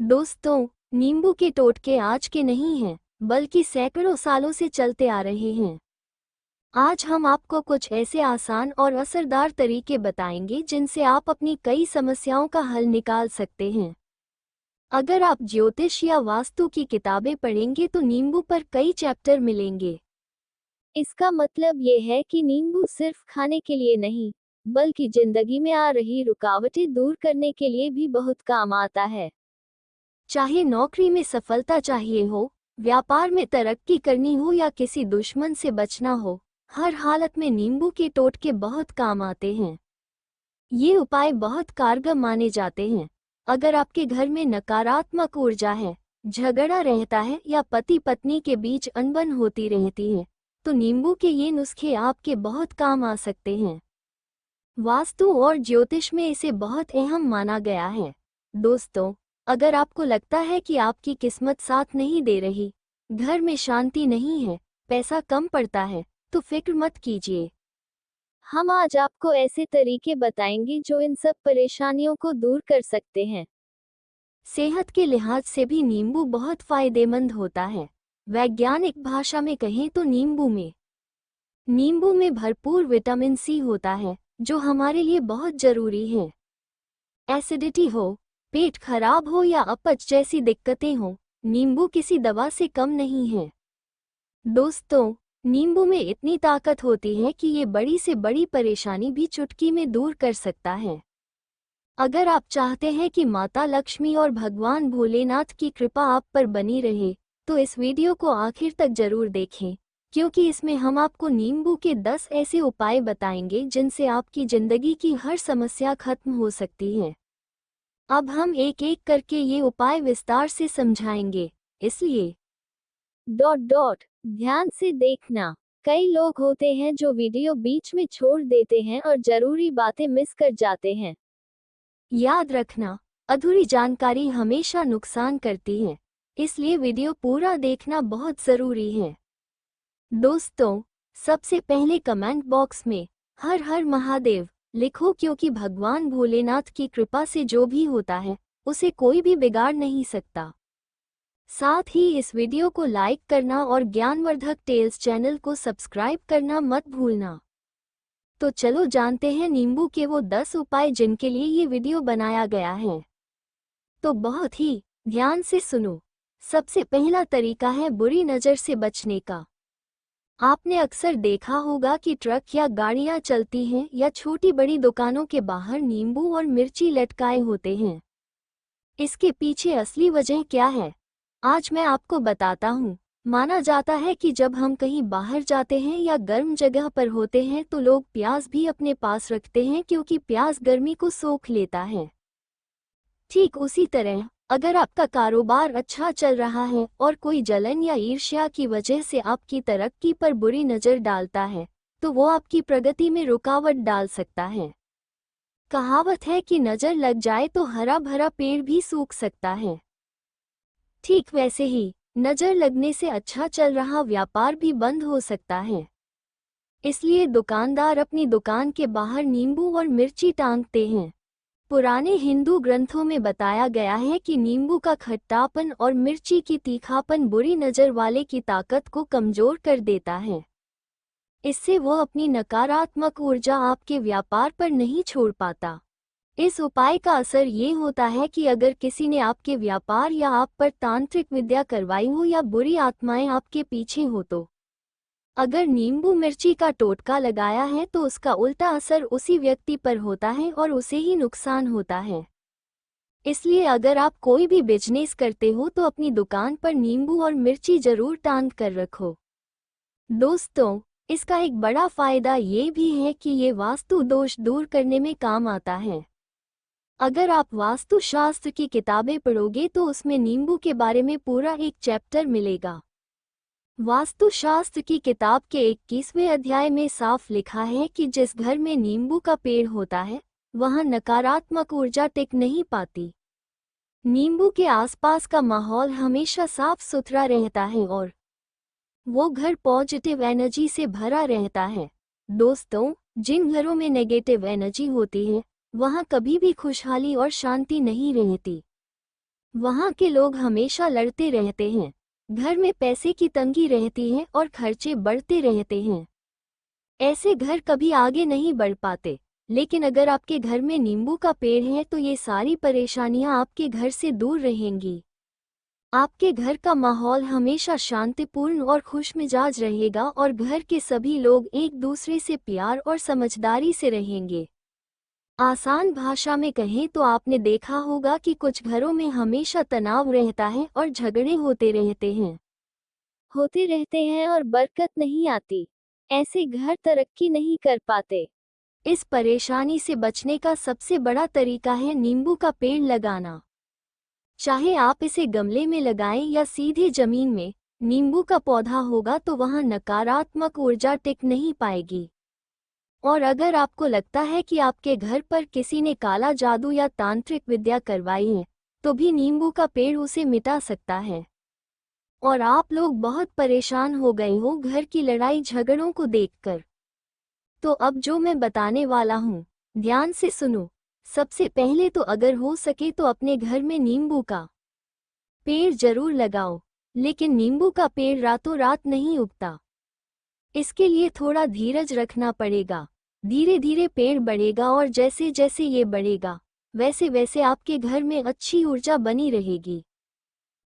दोस्तों, नींबू के टोटके आज के नहीं हैं, बल्कि सैकड़ों सालों से चलते आ रहे हैं। आज हम आपको कुछ ऐसे आसान और असरदार तरीके बताएंगे जिनसे आप अपनी कई समस्याओं का हल निकाल सकते हैं। अगर आप ज्योतिष या वास्तु की किताबें पढ़ेंगे तो नींबू पर कई चैप्टर मिलेंगे। इसका मतलब ये है कि नींबू सिर्फ खाने के लिए नहीं, बल्कि जिंदगी में आ रही रुकावटें दूर करने के लिए भी बहुत काम आता है। चाहे नौकरी में सफलता चाहिए हो, व्यापार में तरक्की करनी हो या किसी दुश्मन से बचना हो, हर हालत में नींबू के टोटके बहुत काम आते हैं। ये उपाय बहुत कारगर माने जाते हैं। अगर आपके घर में नकारात्मक ऊर्जा है, झगड़ा रहता है या पति पत्नी के बीच अनबन होती रहती है, तो नींबू के ये नुस्खे आपके बहुत काम आ सकते हैं। वास्तु और ज्योतिष में इसे बहुत अहम माना गया है। दोस्तों, अगर आपको लगता है कि आपकी किस्मत साथ नहीं दे रही, घर में शांति नहीं है, पैसा कम पड़ता है, तो फिक्र मत कीजिए। हम आज आपको ऐसे तरीके बताएंगे जो इन सब परेशानियों को दूर कर सकते हैं। सेहत के लिहाज से भी नींबू बहुत फायदेमंद होता है। वैज्ञानिक भाषा में कहें तो नींबू में भरपूर विटामिन सी होता है, जो हमारे लिए बहुत जरूरी है। एसिडिटी हो, पेट खराब हो या अपच जैसी दिक्कतें हो, नींबू किसी दवा से कम नहीं है। दोस्तों, नींबू में इतनी ताकत होती है कि ये बड़ी से बड़ी परेशानी भी चुटकी में दूर कर सकता है। अगर आप चाहते हैं कि माता लक्ष्मी और भगवान भोलेनाथ की कृपा आप पर बनी रहे, तो इस वीडियो को आखिर तक जरूर देखें, क्योंकि इसमें हम आपको नींबू के 10 ऐसे उपाय बताएंगे जिनसे आपकी जिंदगी की हर समस्या खत्म हो सकती है। अब हम एक एक करके ये उपाय विस्तार से समझाएंगे, इसलिए ध्यान से देखना। कई लोग होते हैं जो वीडियो बीच में छोड़ देते हैं और जरूरी बातें मिस कर जाते हैं। याद रखना, अधूरी जानकारी हमेशा नुकसान करती है, इसलिए वीडियो पूरा देखना बहुत जरूरी है। दोस्तों, सबसे पहले कमेंट बॉक्स में हर हर महादेव लिखो, क्योंकि भगवान भोलेनाथ की कृपा से जो भी होता है, उसे कोई भी बिगाड़ नहीं सकता। साथ ही इस वीडियो को लाइक करना और ज्ञानवर्धक टेल्स चैनल को सब्सक्राइब करना मत भूलना। तो चलो जानते हैं नींबू के वो 10 उपाय जिनके लिए ये वीडियो बनाया गया है। तो बहुत ही ध्यान से सुनो। सबसे पहला तरीका है बुरी नज़र से बचने का। आपने अक्सर देखा होगा कि ट्रक या गाड़ियां चलती हैं या छोटी बड़ी दुकानों के बाहर नींबू और मिर्ची लटकाए होते हैं। इसके पीछे असली वजह क्या है, आज मैं आपको बताता हूँ। माना जाता है कि जब हम कहीं बाहर जाते हैं या गर्म जगह पर होते हैं तो लोग प्याज भी अपने पास रखते हैं, क्योंकि प्याज गर्मी को सोख लेता है। ठीक उसी तरह, अगर आपका कारोबार अच्छा चल रहा है और कोई जलन या ईर्ष्या की वजह से आपकी तरक्की पर बुरी नज़र डालता है, तो वो आपकी प्रगति में रुकावट डाल सकता है। कहावत है कि नज़र लग जाए तो हरा भरा पेड़ भी सूख सकता है। ठीक वैसे ही, नज़र लगने से अच्छा चल रहा व्यापार भी बंद हो सकता है। इसलिए दुकानदार अपनी दुकान के बाहर नींबू और मिर्ची टांगते हैं। पुराने हिंदू ग्रंथों में बताया गया है कि नींबू का खट्टापन और मिर्ची की तीखापन बुरी नज़र वाले की ताकत को कमजोर कर देता है। इससे वो अपनी नकारात्मक ऊर्जा आपके व्यापार पर नहीं छोड़ पाता। इस उपाय का असर ये होता है कि अगर किसी ने आपके व्यापार या आप पर तांत्रिक विद्या करवाई हो या बुरी आत्माएं आपके पीछे हो, तो अगर नींबू मिर्ची का टोटका लगाया है तो उसका उल्टा असर उसी व्यक्ति पर होता है और उसे ही नुकसान होता है। इसलिए अगर आप कोई भी बिजनेस करते हो तो अपनी दुकान पर नींबू और मिर्ची जरूर टांग कर रखो। दोस्तों, इसका एक बड़ा फायदा ये भी है कि ये वास्तु दोष दूर करने में काम आता है। अगर आप वास्तुशास्त्र की किताबें पढ़ोगे तो उसमें नींबू के बारे में पूरा एक चैप्टर मिलेगा। वास्तुशास्त्र की किताब के 21वें अध्याय में साफ लिखा है कि जिस घर में नींबू का पेड़ होता है, वहां नकारात्मक ऊर्जा टिक नहीं पाती। नींबू के आसपास का माहौल हमेशा साफ सुथरा रहता है और वो घर पॉजिटिव एनर्जी से भरा रहता है। दोस्तों, जिन घरों में नेगेटिव एनर्जी होती है, वहां कभी भी खुशहाली और शांति नहीं रहती। वहाँ के लोग हमेशा लड़ते रहते हैं, घर में पैसे की तंगी रहती है और खर्चे बढ़ते रहते हैं। ऐसे घर कभी आगे नहीं बढ़ पाते। लेकिन अगर आपके घर में नींबू का पेड़ है तो ये सारी परेशानियां आपके घर से दूर रहेंगी। आपके घर का माहौल हमेशा शांतिपूर्ण और खुशमिजाज रहेगा और घर के सभी लोग एक दूसरे से प्यार और समझदारी से रहेंगे। आसान भाषा में कहें तो आपने देखा होगा कि कुछ घरों में हमेशा तनाव रहता है और झगड़े होते रहते हैं और बरकत नहीं आती। ऐसे घर तरक्की नहीं कर पाते। इस परेशानी से बचने का सबसे बड़ा तरीका है नींबू का पेड़ लगाना। चाहे आप इसे गमले में लगाएं या सीधे जमीन में, नींबू का पौधा होगा तो वहां नकारात्मक ऊर्जा टिक नहीं पाएगी। और अगर आपको लगता है कि आपके घर पर किसी ने काला जादू या तांत्रिक विद्या करवाई है, तो भी नींबू का पेड़ उसे मिटा सकता है। और आप लोग बहुत परेशान हो गए हो घर की लड़ाई झगड़ों को देखकर। तो अब जो मैं बताने वाला हूँ, ध्यान से सुनो। सबसे पहले तो अगर हो सके तो अपने घर में नींबू का पेड़ जरूर लगाओ, लेकिन नींबू का पेड़ रातों रात नहीं उगता। इसके लिए थोड़ा धीरज रखना पड़ेगा। धीरे धीरे पेड़ बढ़ेगा और जैसे जैसे ये बढ़ेगा, वैसे वैसे आपके घर में अच्छी ऊर्जा बनी रहेगी।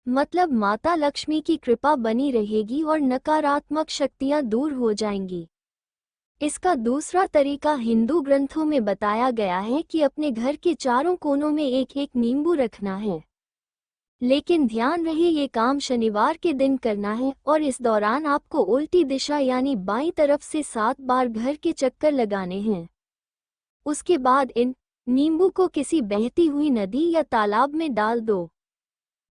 मतलब माता लक्ष्मी की कृपा बनी रहेगी और नकारात्मक शक्तियां दूर हो जाएंगी। इसका दूसरा तरीका हिंदू ग्रंथों में बताया गया है कि अपने घर के चारों कोनों में एक एक नींबू रखना है। लेकिन ध्यान रहे ये काम शनिवार के दिन करना है और इस दौरान आपको उल्टी दिशा यानी बाईं तरफ से 7 बार घर के चक्कर लगाने हैं। उसके बाद इन नींबू को किसी बहती हुई नदी या तालाब में डाल दो।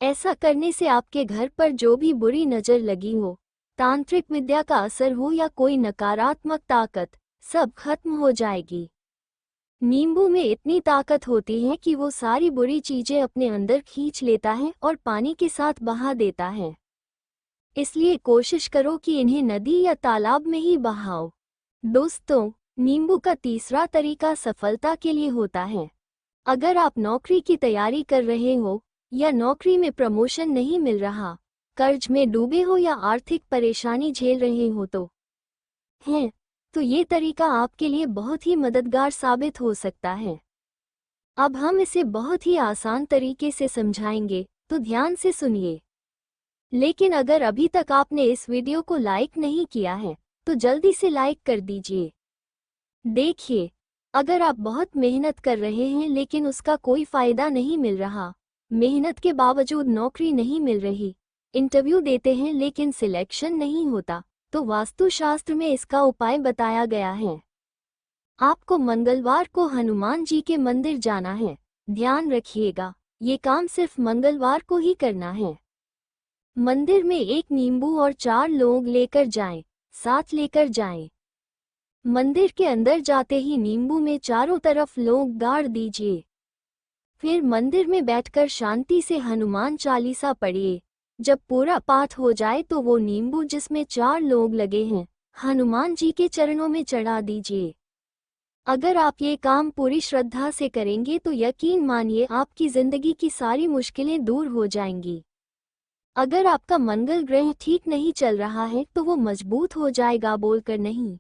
ऐसा करने से आपके घर पर जो भी बुरी नज़र लगी हो, तांत्रिक विद्या का असर हो या कोई नकारात्मक ताकत, सब खत्म हो जाएगी। नींबू में इतनी ताकत होती है कि वो सारी बुरी चीजें अपने अंदर खींच लेता है और पानी के साथ बहा देता है। इसलिए कोशिश करो कि इन्हें नदी या तालाब में ही बहाओ। दोस्तों, नींबू का तीसरा तरीका सफलता के लिए होता है। अगर आप नौकरी की तैयारी कर रहे हो या नौकरी में प्रमोशन नहीं मिल रहा, कर्ज में डूबे हो या आर्थिक परेशानी झेल रहे हो तो ये तरीका आपके लिए बहुत ही मददगार साबित हो सकता है। अब हम इसे बहुत ही आसान तरीके से समझाएंगे, तो ध्यान से सुनिए। लेकिन अगर अभी तक आपने इस वीडियो को लाइक नहीं किया है, तो जल्दी से लाइक कर दीजिए। देखिए, अगर आप बहुत मेहनत कर रहे हैं लेकिन उसका कोई फायदा नहीं मिल रहा, मेहनत के बावजूद नौकरी नहीं मिल रही, इंटरव्यू देते हैं लेकिन सिलेक्शन नहीं होता, तो वास्तुशास्त्र में इसका उपाय बताया गया है। आपको मंगलवार को हनुमान जी के मंदिर जाना है। ध्यान रखिएगा, ये काम सिर्फ मंगलवार को ही करना है। मंदिर में एक नींबू और 4 लोग लेकर जाएं, साथ लेकर जाएं। मंदिर के अंदर जाते ही नींबू में चारों तरफ लोग गाड़ दीजिए। फिर मंदिर में बैठकर शांति से हनुमान चालीसा पढ़िए। जब पूरा पाठ हो जाए तो वो नींबू जिसमें 4 लोग लगे हैं, हनुमान जी के चरणों में चढ़ा दीजिए। अगर आप ये काम पूरी श्रद्धा से करेंगे तो यकीन मानिए आपकी जिंदगी की सारी मुश्किलें दूर हो जाएंगी। अगर आपका मंगल ग्रह ठीक नहीं चल रहा है तो वो मजबूत हो जाएगा, बोलकर नहीं।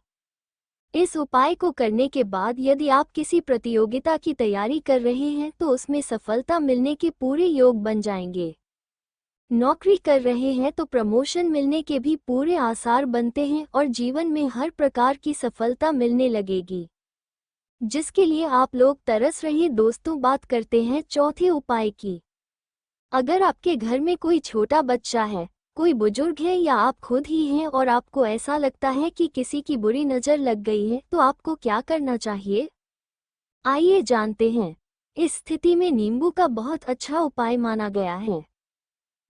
इस उपाय को करने के बाद यदि आप किसी प्रतियोगिता की तैयारी कर रहे हैं तो उसमें सफलता मिलने के पूरे योग बन जाएंगे। नौकरी कर रहे हैं तो प्रमोशन मिलने के भी पूरे आसार बनते हैं और जीवन में हर प्रकार की सफलता मिलने लगेगी, जिसके लिए आप लोग तरस रहे। दोस्तों, बात करते हैं चौथे उपाय की। अगर आपके घर में कोई छोटा बच्चा है, कोई बुजुर्ग है या आप खुद ही हैं और आपको ऐसा लगता है कि किसी की बुरी नज़र लग गई है, तो आपको क्या करना चाहिए? आइए जानते हैं। इस स्थिति में नींबू का बहुत अच्छा उपाय माना गया है।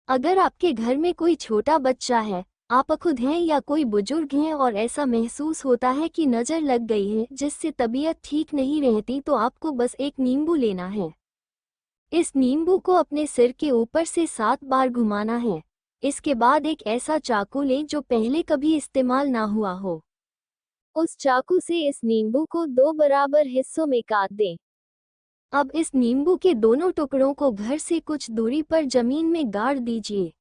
अगर आपके घर में कोई छोटा बच्चा है, आप खुद हैं या कोई बुजुर्ग हैं और ऐसा महसूस होता है कि नज़र लग गई है जिससे तबीयत ठीक नहीं रहती, तो आपको बस एक नींबू लेना है। इस नींबू को अपने सिर के ऊपर से 7 बार घुमाना है। इसके बाद एक ऐसा चाकू लें जो पहले कभी इस्तेमाल ना हुआ हो। उस चाकू से इस नींबू को 2 बराबर हिस्सों में काट दें। अब इस नींबू के दोनों टुकड़ों को घर से कुछ दूरी पर जमीन में गाड़ दीजिए।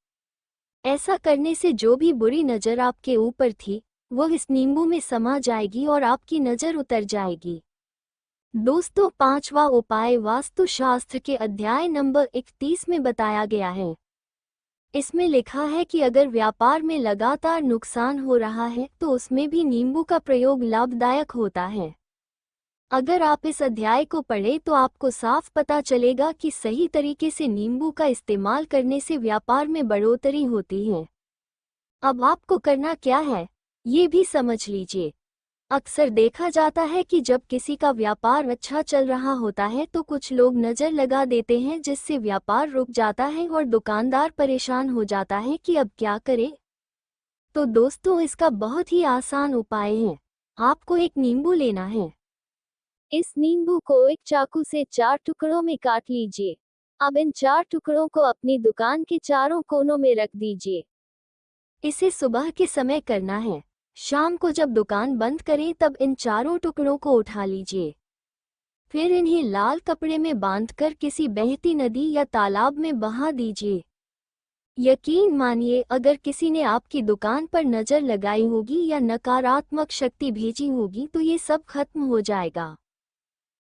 ऐसा करने से जो भी बुरी नज़र आपके ऊपर थी वो इस नींबू में समा जाएगी और आपकी नज़र उतर जाएगी। दोस्तों, 5वां उपाय वास्तुशास्त्र के अध्याय नंबर 31 में बताया गया है। इसमें लिखा है कि अगर व्यापार में लगातार नुकसान हो रहा है तो उसमें भी नींबू का प्रयोग लाभदायक होता है। अगर आप इस अध्याय को पढ़ें तो आपको साफ पता चलेगा कि सही तरीके से नींबू का इस्तेमाल करने से व्यापार में बढ़ोतरी होती है। अब आपको करना क्या है, ये भी समझ लीजिए। अक्सर देखा जाता है कि जब किसी का व्यापार अच्छा चल रहा होता है तो कुछ लोग नज़र लगा देते हैं, जिससे व्यापार रुक जाता है और दुकानदार परेशान हो जाता है कि अब क्या करे। तो दोस्तों, इसका बहुत ही आसान उपाय है। आपको एक नींबू लेना है। इस नींबू को एक चाकू से 4 टुकड़ों में काट लीजिए। अब इन 4 टुकड़ों को अपनी दुकान के चारों कोनों में रख दीजिए। इसे सुबह के समय करना है। शाम को जब दुकान बंद करें तब इन चारों टुकड़ों को उठा लीजिए। फिर इन्हें लाल कपड़े में बांधकर किसी बहती नदी या तालाब में बहा दीजिए। यकीन मानिए, अगर किसी ने आपकी दुकान पर नज़र लगाई होगी या नकारात्मक शक्ति भेजी होगी तो ये सब खत्म हो जाएगा।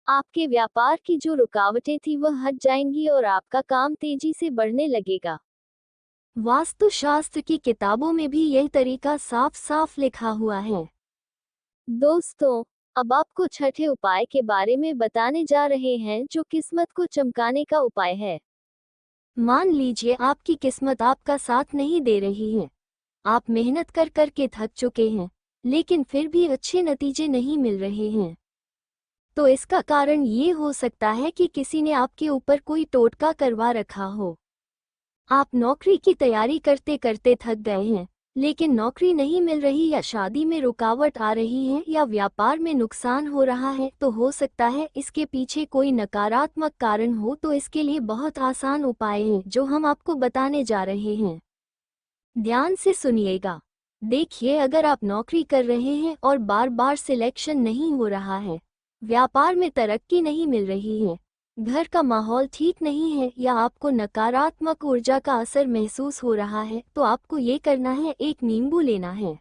आपके व्यापार की जो रुकावटें थी वह हट जाएंगी और आपका काम तेजी से बढ़ने लगेगा। वास्तुशास्त्र की किताबों में भी यह तरीका साफ साफ लिखा हुआ है। दोस्तों, अब आपको छठे उपाय के बारे में बताने जा रहे हैं जो किस्मत को चमकाने का उपाय है। मान लीजिए आपकी किस्मत आपका साथ नहीं दे रही है। आप मेहनत कर कर के थक चुके हैं, लेकिन फिर भी अच्छे नतीजे नहीं मिल रहे हैं। तो इसका कारण ये हो सकता है कि किसी ने आपके ऊपर कोई टोटका करवा रखा हो। आप नौकरी की तैयारी करते करते थक गए हैं, लेकिन नौकरी नहीं मिल रही, या शादी में रुकावट आ रही है, या व्यापार में नुकसान हो रहा है। तो हो सकता है इसके पीछे कोई नकारात्मक कारण हो। तो इसके लिए बहुत आसान उपाय हैं जो हम आपको बताने जा रहे हैं। ध्यान से सुनिएगा। देखिए, अगर आप नौकरी कर रहे हैं और बार बार सिलेक्शन नहीं हो रहा है, व्यापार में तरक्की नहीं मिल रही है, घर का माहौल ठीक नहीं है, या आपको नकारात्मक ऊर्जा का असर महसूस हो रहा है, तो आपको ये करना है, एक नींबू लेना है।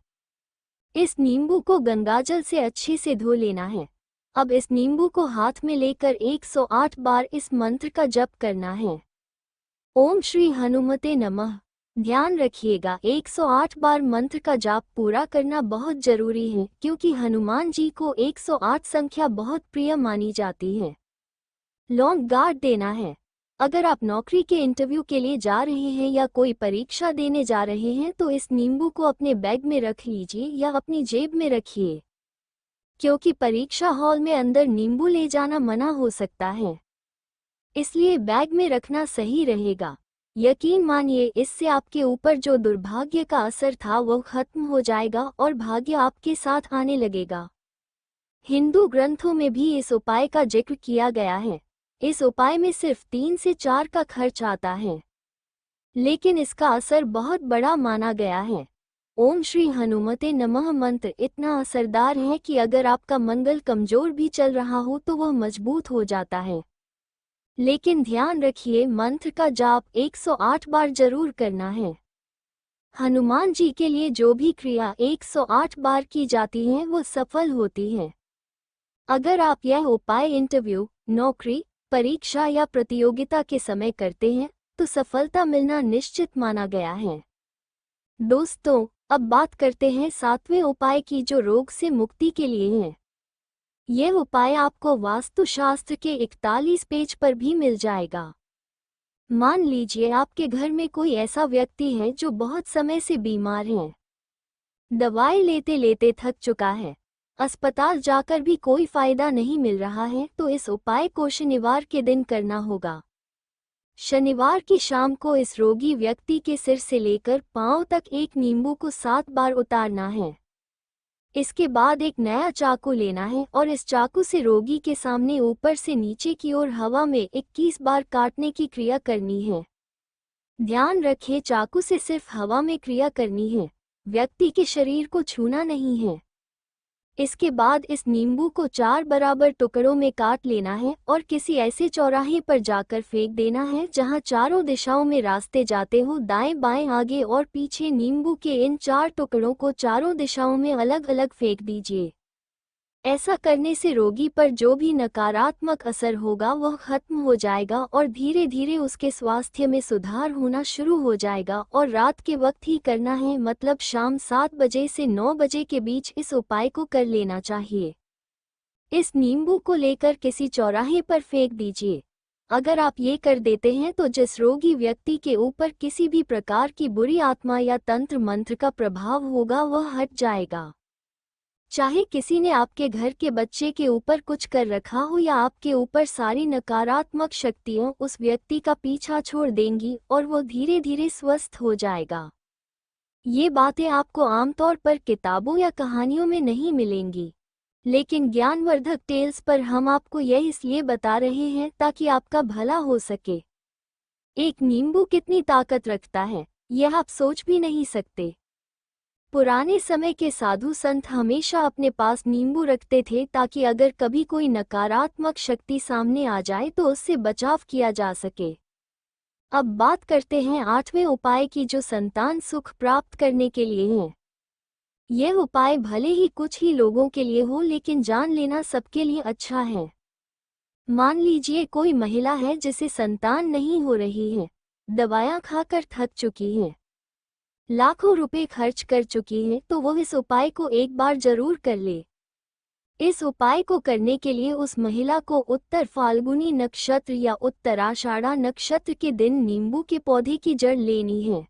इस नींबू को गंगाजल से अच्छे से धो लेना है। अब इस नींबू को हाथ में लेकर 108 बार इस मंत्र का जप करना है। ओम श्री हनुमते नमः। ध्यान रखिएगा, 108 बार मंत्र का जाप पूरा करना बहुत जरूरी है, क्योंकि हनुमान जी को 108 संख्या बहुत प्रिय मानी जाती है। लॉन्ग गार्ड देना है। अगर आप नौकरी के इंटरव्यू के लिए जा रहे हैं या कोई परीक्षा देने जा रहे हैं तो इस नींबू को अपने बैग में रख लीजिए या अपनी जेब में रखिए, क्योंकि परीक्षा हॉल में अंदर नींबू ले जाना मना हो सकता है, इसलिए बैग में रखना सही रहेगा। यकीन मानिए, इससे आपके ऊपर जो दुर्भाग्य का असर था वो खत्म हो जाएगा और भाग्य आपके साथ आने लगेगा। हिंदू ग्रंथों में भी इस उपाय का जिक्र किया गया है। इस उपाय में सिर्फ 3 से 4 का खर्च आता है, लेकिन इसका असर बहुत बड़ा माना गया है। ओम श्री हनुमते नमः मंत्र इतना असरदार है कि अगर आपका मंगल कमजोर भी चल रहा हो तो वह मजबूत हो जाता है। लेकिन ध्यान रखिए, मंत्र का जाप 108 बार जरूर करना है। हनुमान जी के लिए जो भी क्रिया 108 बार की जाती है वो सफल होती है। अगर आप यह उपाय इंटरव्यू, नौकरी, परीक्षा या प्रतियोगिता के समय करते हैं तो सफलता मिलना निश्चित माना गया है। दोस्तों, अब बात करते हैं 7वें उपाय की, जो रोग से मुक्ति के लिए है। यह उपाय आपको वास्तुशास्त्र के 41 पेज पर भी मिल जाएगा। मान लीजिए आपके घर में कोई ऐसा व्यक्ति है जो बहुत समय से बीमार है, दवाई लेते लेते थक चुका है, अस्पताल जाकर भी कोई फायदा नहीं मिल रहा है, तो इस उपाय को शनिवार के दिन करना होगा। शनिवार की शाम को इस रोगी व्यक्ति के सिर से लेकर पांव तक एक नींबू को 7 बार उतारना है। इसके बाद एक नया चाकू लेना है और इस चाकू से रोगी के सामने ऊपर से नीचे की ओर हवा में 21 बार काटने की क्रिया करनी है। ध्यान रखें, चाकू से सिर्फ हवा में क्रिया करनी है, व्यक्ति के शरीर को छूना नहीं है। इसके बाद इस नींबू को 4 बराबर टुकड़ों में काट लेना है और किसी ऐसे चौराहे पर जाकर फेंक देना है जहां चारों दिशाओं में रास्ते जाते हो, दाएं बाएं आगे और पीछे। नींबू के इन 4 टुकड़ों को चारों दिशाओं में अलग अलग फेंक दीजिए। ऐसा करने से रोगी पर जो भी नकारात्मक असर होगा वह खत्म हो जाएगा और धीरे धीरे उसके स्वास्थ्य में सुधार होना शुरू हो जाएगा। और रात के वक्त ही करना है, मतलब शाम 7 बजे से 9 बजे के बीच इस उपाय को कर लेना चाहिए। इस नींबू को लेकर किसी चौराहे पर फेंक दीजिए। अगर आप ये कर देते हैं तो जिस रोगी व्यक्ति के ऊपर किसी भी प्रकार की बुरी आत्मा या तंत्र मंत्र का प्रभाव होगा वह हट जाएगा। चाहे किसी ने आपके घर के बच्चे के ऊपर कुछ कर रखा हो या आपके ऊपर, सारी नकारात्मक शक्तियां उस व्यक्ति का पीछा छोड़ देंगी और वो धीरे धीरे स्वस्थ हो जाएगा। ये बातें आपको आमतौर पर किताबों या कहानियों में नहीं मिलेंगी, लेकिन ज्ञानवर्धक टेल्स पर हम आपको यह इसलिए बता रहे हैं ताकि आपका भला हो सके। एक नींबू कितनी ताकत रखता है यह आप सोच भी नहीं सकते। पुराने समय के साधु संत हमेशा अपने पास नींबू रखते थे ताकि अगर कभी कोई नकारात्मक शक्ति सामने आ जाए तो उससे बचाव किया जा सके। अब बात करते हैं 8वें उपाय की, जो संतान सुख प्राप्त करने के लिए है। यह उपाय भले ही कुछ ही लोगों के लिए हो, लेकिन जान लेना सबके लिए अच्छा है। मान लीजिए कोई महिला है जिसे संतान नहीं हो रही है, दवाएं खाकर थक चुकी है, लाखों रुपए खर्च कर चुकी है, तो वो इस उपाय को एक बार जरूर कर ले। इस उपाय को करने के लिए उस महिला को उत्तर फाल्गुनी नक्षत्र या उत्तराषाढ़ा नक्षत्र के दिन नींबू के पौधे की जड़ लेनी है।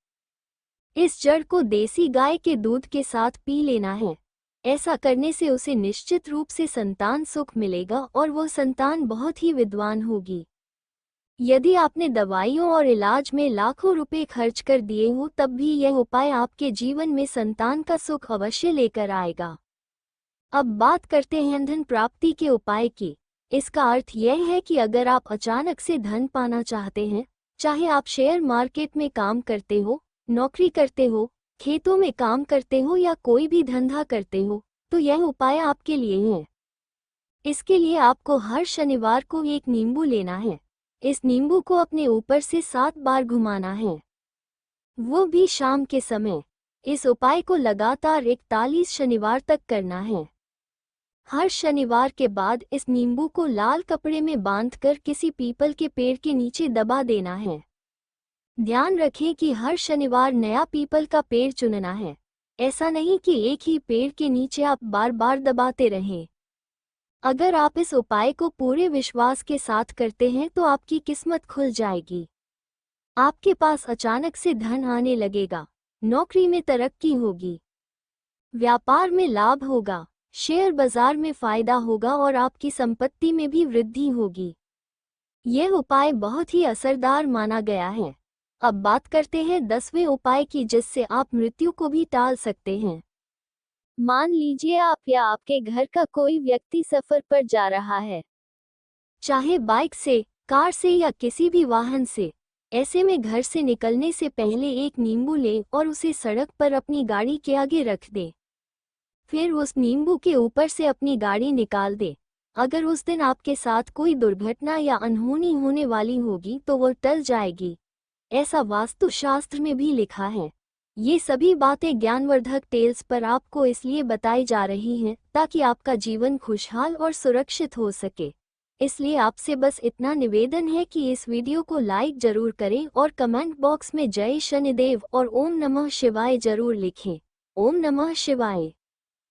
इस जड़ को देसी गाय के दूध के साथ पी लेना है। ऐसा करने से उसे निश्चित रूप से संतान सुख मिलेगा और वो संतान बहुत ही विद्वान होगी। यदि आपने दवाइयों और इलाज में लाखों रुपए खर्च कर दिए हो तब भी यह उपाय आपके जीवन में संतान का सुख अवश्य लेकर आएगा। अब बात करते हैं धन प्राप्ति के उपाय की। इसका अर्थ यह है कि अगर आप अचानक से धन पाना चाहते हैं, चाहे आप शेयर मार्केट में काम करते हो, नौकरी करते हो, खेतों में काम करते हो या कोई भी धंधा करते हो, तो यह उपाय आपके लिए है। इसके लिए आपको हर शनिवार को एक नींबू लेना है। इस नींबू को अपने ऊपर से 7 बार घुमाना है, वो भी शाम के समय। इस उपाय को लगातार 41 शनिवार तक करना है। हर शनिवार के बाद इस नींबू को लाल कपड़े में बांधकर किसी पीपल के पेड़ के नीचे दबा देना है। ध्यान रखें कि हर शनिवार नया पीपल का पेड़ चुनना है। ऐसा नहीं कि एक ही पेड़ के नीचे आप बार बार दबाते रहें। अगर आप इस उपाय को पूरे विश्वास के साथ करते हैं तो आपकी किस्मत खुल जाएगी। आपके पास अचानक से धन आने लगेगा, नौकरी में तरक्की होगी, व्यापार में लाभ होगा, शेयर बाजार में फायदा होगा और आपकी संपत्ति में भी वृद्धि होगी। यह उपाय बहुत ही असरदार माना गया है। अब बात करते हैं 10वें उपाय की, जिससे आप मृत्यु को भी टाल सकते हैं। मान लीजिए आप या आपके घर का कोई व्यक्ति सफर पर जा रहा है, चाहे बाइक से, कार से या किसी भी वाहन से। ऐसे में घर से निकलने से पहले एक नींबू लें और उसे सड़क पर अपनी गाड़ी के आगे रख दें। फिर उस नींबू के ऊपर से अपनी गाड़ी निकाल दें। अगर उस दिन आपके साथ कोई दुर्घटना या अनहोनी होने वाली होगी तो वो टल जाएगी। ऐसा वास्तुशास्त्र में भी लिखा है। ये सभी बातें ज्ञानवर्धक टेल्स पर आपको इसलिए बताई जा रही हैं ताकि आपका जीवन खुशहाल और सुरक्षित हो सके। इसलिए आपसे बस इतना निवेदन है कि इस वीडियो को लाइक जरूर करें और कमेंट बॉक्स में जय शनिदेव और ओम नमः शिवाय जरूर लिखें। ओम नमः शिवाय।